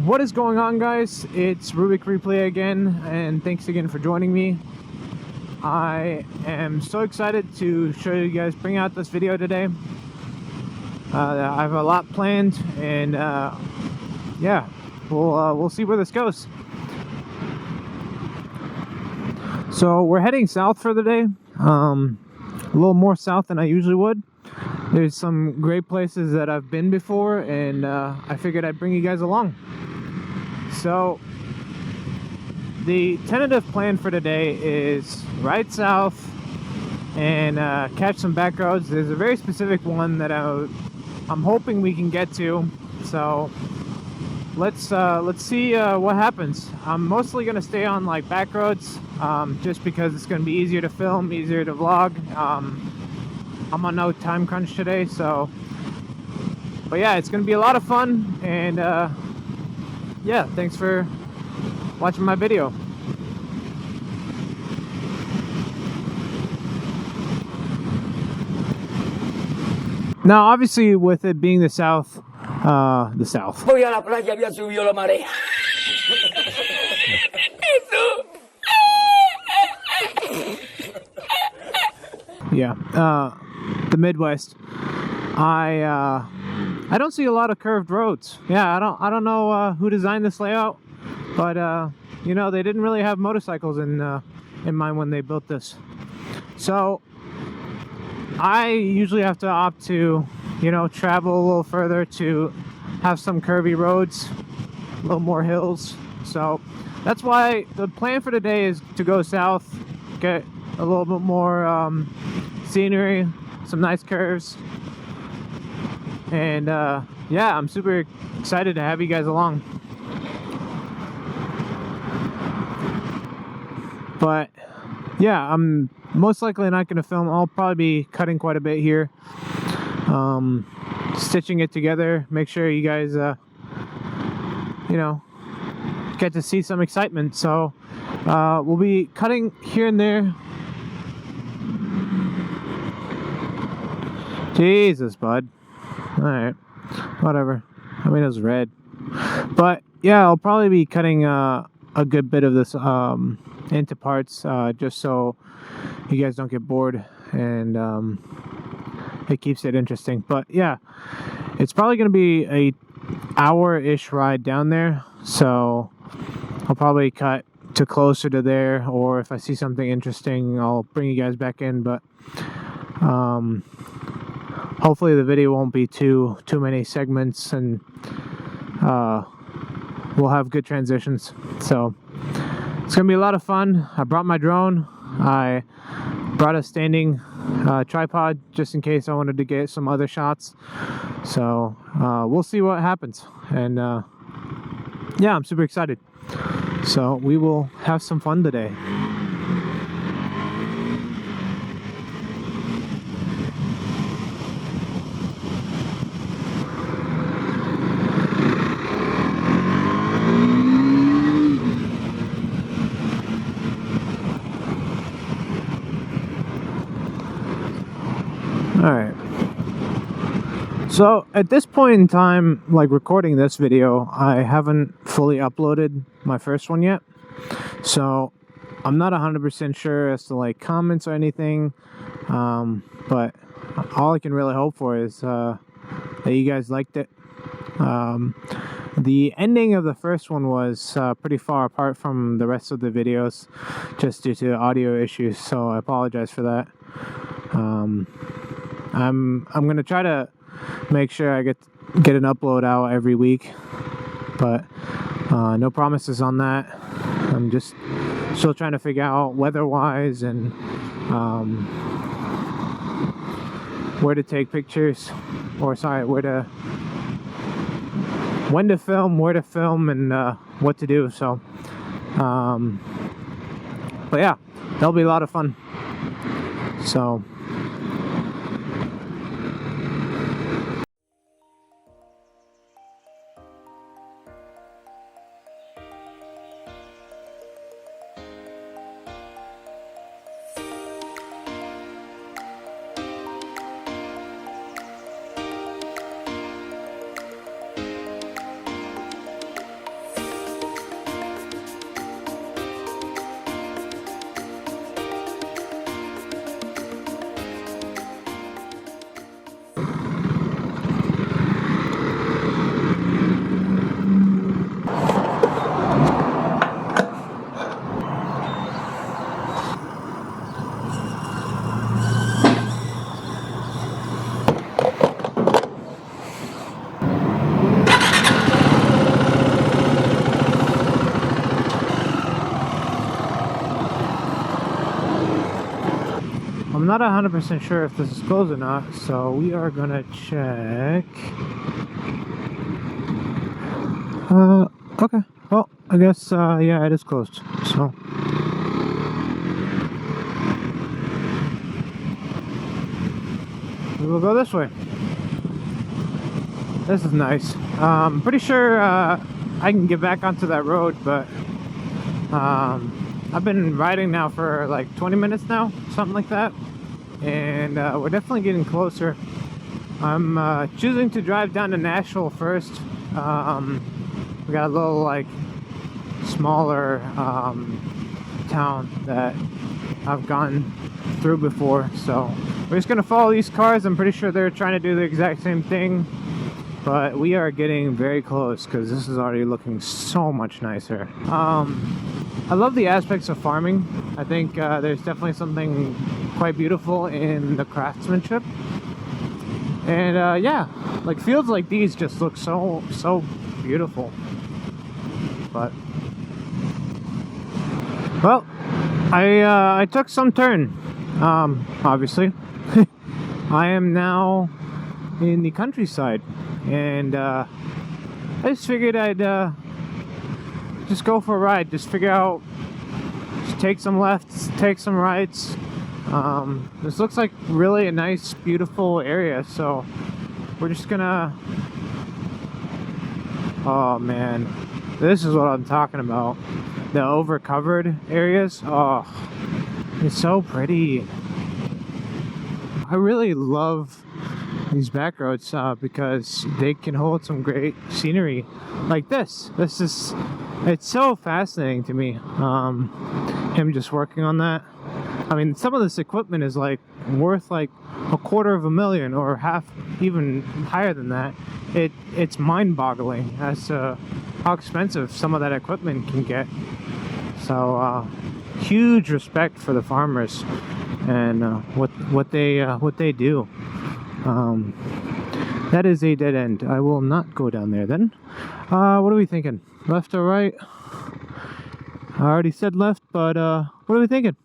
What is going on, guys? It's Rubik Replay again, and thanks again for joining me. I am so excited to show you guys, bring out this video today. I have a lot planned, and yeah, we'll see where this goes. So we're heading south for the day, a little more south than I usually would. There's some great places that I've been before, and I figured I'd bring you guys along. So the tentative plan for today is ride south and catch some back roads. There's a very specific one that I'm hoping we can get to. So let's see what happens. I'm mostly gonna stay on like back roads, just because it's gonna be easier to film, easier to vlog. I'm on no time crunch today, so but yeah, it's gonna be a lot of fun, and yeah, thanks for watching my video. Now, obviously, with it being the south, Voy a la playa, había subido la marea. Yeah, the Midwest. I don't see a lot of curved roads. Yeah, I don't know who designed this layout, but you know, they didn't really have motorcycles in mind when they built this. So I usually have to opt to, you know, travel a little further to have some curvy roads, a little more hills. So that's why the plan for today is to go south, get a little bit more scenery, some nice curves, and yeah, I'm super excited to have you guys along. But yeah, I'm most likely not going to film. I'll probably be cutting quite a bit here, stitching it together, make sure you guys you know, get to see some excitement. So we'll be cutting here and there. Jesus, bud. Alright, whatever. I mean, it was red. But yeah, I'll probably be cutting a good bit of this into parts, just so you guys don't get bored, and it keeps it interesting. But yeah, it's probably going to be a hour-ish ride down there, so I'll probably cut to closer to there, or if I see something interesting, I'll bring you guys back in. But hopefully the video won't be too many segments, and we'll have good transitions. So it's gonna be a lot of fun. I brought my drone. I brought a standing tripod just in case I wanted to get some other shots. So we'll see what happens, and yeah, I'm super excited. So we will have some fun today. Alright, so at this point in time, like recording this video, I haven't fully uploaded my first one yet, so I'm not 100% sure as to like comments or anything, but all I can really hope for is that you guys liked it. The ending of the first one was pretty far apart from the rest of the videos, just due to audio issues, so I apologize for that. I'm gonna try to make sure I get an upload out every week, but no promises on that. I'm just still trying to figure out weather-wise and where to take pictures, or sorry, when to film, where to film, and what to do. So but yeah, that'll be a lot of fun. So not 100% sure if this is closed or not, so we are gonna check. Okay. Well, I guess, yeah, it is closed, so. We will go this way. This is nice. Pretty sure, I can get back onto that road, but, I've been riding now for like 20 minutes now, something like that. And, we're definitely getting closer. I'm, choosing to drive down to Nashville first. We got a little, like, smaller, town that I've gone through before, so we're just gonna follow these cars. I'm pretty sure they're trying to do the exact same thing, but we are getting very close because this is already looking so much nicer. I love the aspects of farming. I think there's definitely something quite beautiful in the craftsmanship, and yeah, like fields like these just look so beautiful. But well, I took some turn, obviously. I am now in the countryside, and I just figured I'd just go for a ride, just figure out, just take some lefts, take some rights. This looks like really a nice, beautiful area, so we're just gonna, oh man, this is what I'm talking about. The overcovered areas, oh, it's so pretty. I really love these back roads because they can hold some great scenery like this. It's so fascinating to me, him just working on that. I mean, some of this equipment is like worth like $250,000 or half, even higher than that. It's mind-boggling as to how expensive some of that equipment can get. So huge respect for the farmers and what they do. That is a dead end. I will not go down there then. What are we thinking? Left or right? I already said left, but what are we thinking?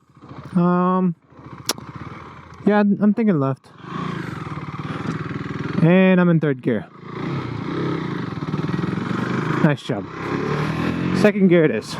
Yeah, I'm thinking left. And I'm in third gear. Nice job. Second gear it is.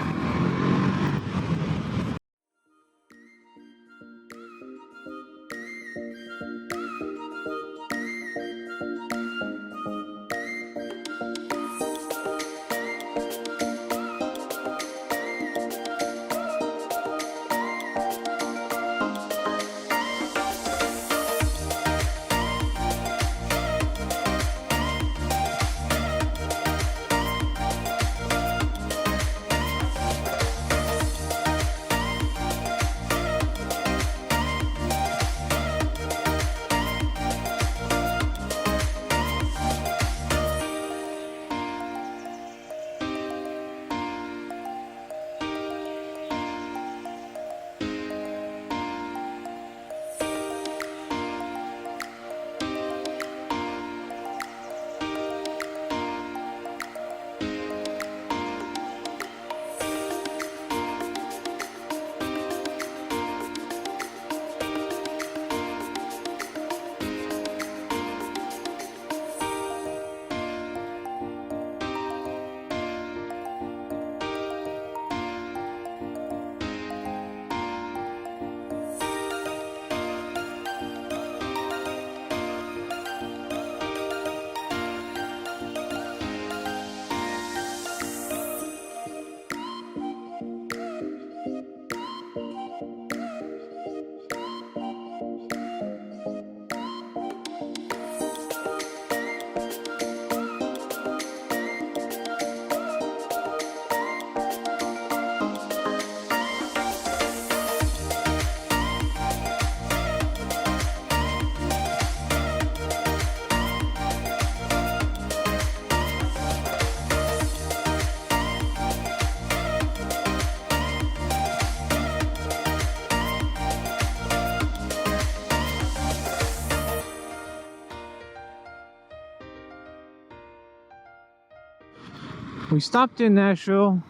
We stopped in Nashville,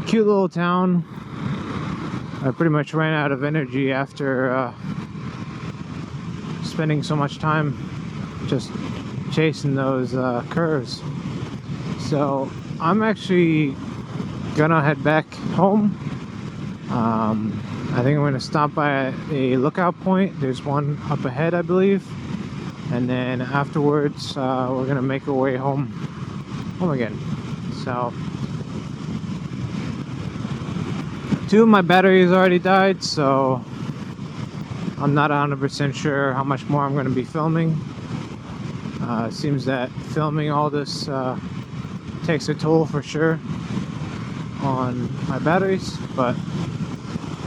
cute little town. I pretty much ran out of energy after spending so much time just chasing those curves. So I'm actually gonna head back home. I think I'm gonna stop by a lookout point. There's one up ahead, I believe, and then afterwards we're gonna make our way home again. So 2 of my batteries already died, so I'm not 100% sure how much more I'm going to be filming. It seems that filming all this takes a toll for sure on my batteries, but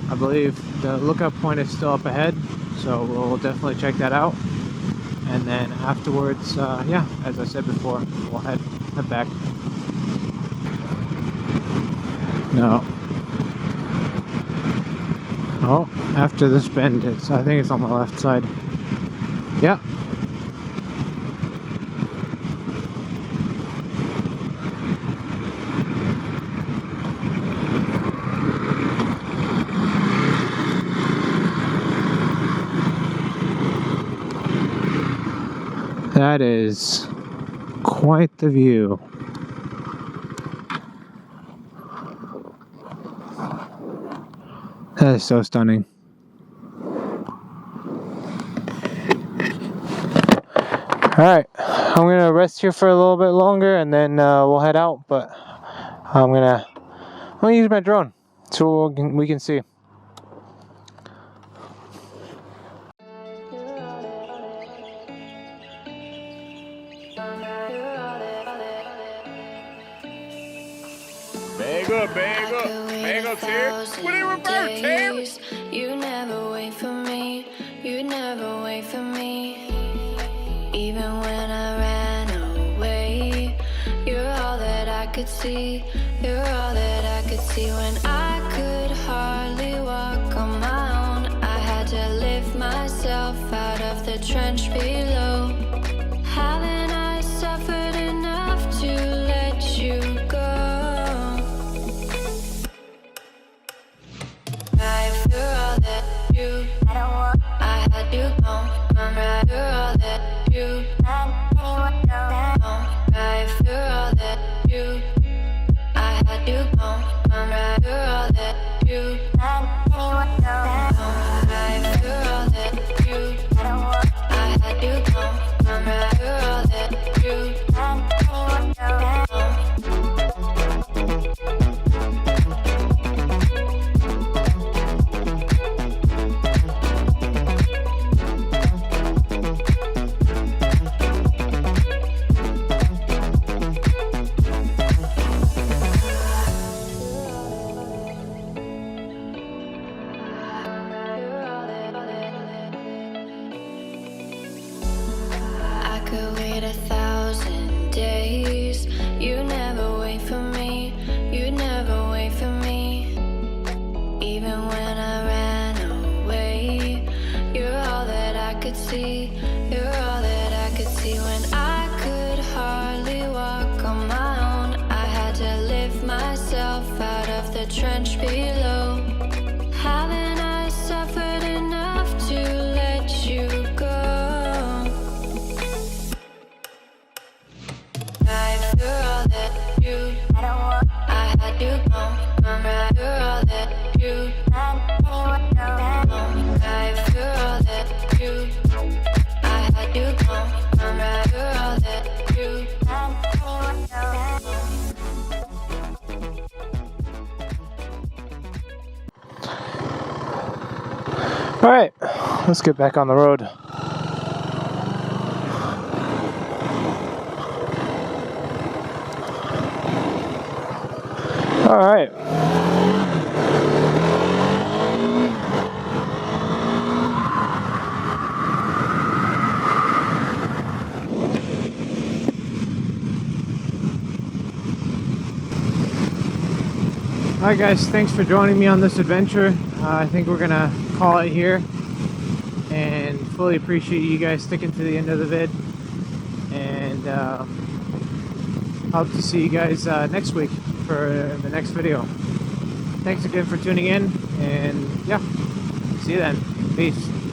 I believe the lookout point is still up ahead, so we'll definitely check that out. And then afterwards, yeah, as I said before, we'll head back. No. Oh, after this bend, I think it's on the left side. Yeah. That is quite the view. That is so stunning. Alright, I'm gonna rest here for a little bit longer and then we'll head out, but I'm gonna use my drone so we can see. Bag up, Terry. What in reverse, Terry? You never wait for me, you never wait for me. Even when I ran away, you're all that I could see, you're all that I could see. When I could hardly walk on my own, I had to lift myself out of the trench below. Haven't I suffered enough to let you go? You're all that you, I had you gone. I'm right, you're all that you, right, you're all that you, I had you gone. I'm right, you're all that you, right, you're all that you, I had you gone. I'm right, you're all that you, could wait 1,000 days. You never wait for me, you never wait for me. Even when I ran away, you're all that I could see, you're all that I could see. When I could hardly walk on my own, I had to lift myself out of the trench below. Haven't I suffered enough to let you go? You're all that you, I had you gone. I'm right, you're all that you, you're all that you, I had you gone. I'm right, you're all that you. Alright, let's get back on the road. Alright. Alright guys, thanks for joining me on this adventure. I think we're gonna call it here, and fully appreciate you guys sticking to the end of the vid, and hope to see you guys next week for the next video. Thanks again for tuning in, and yeah, see you then. Peace.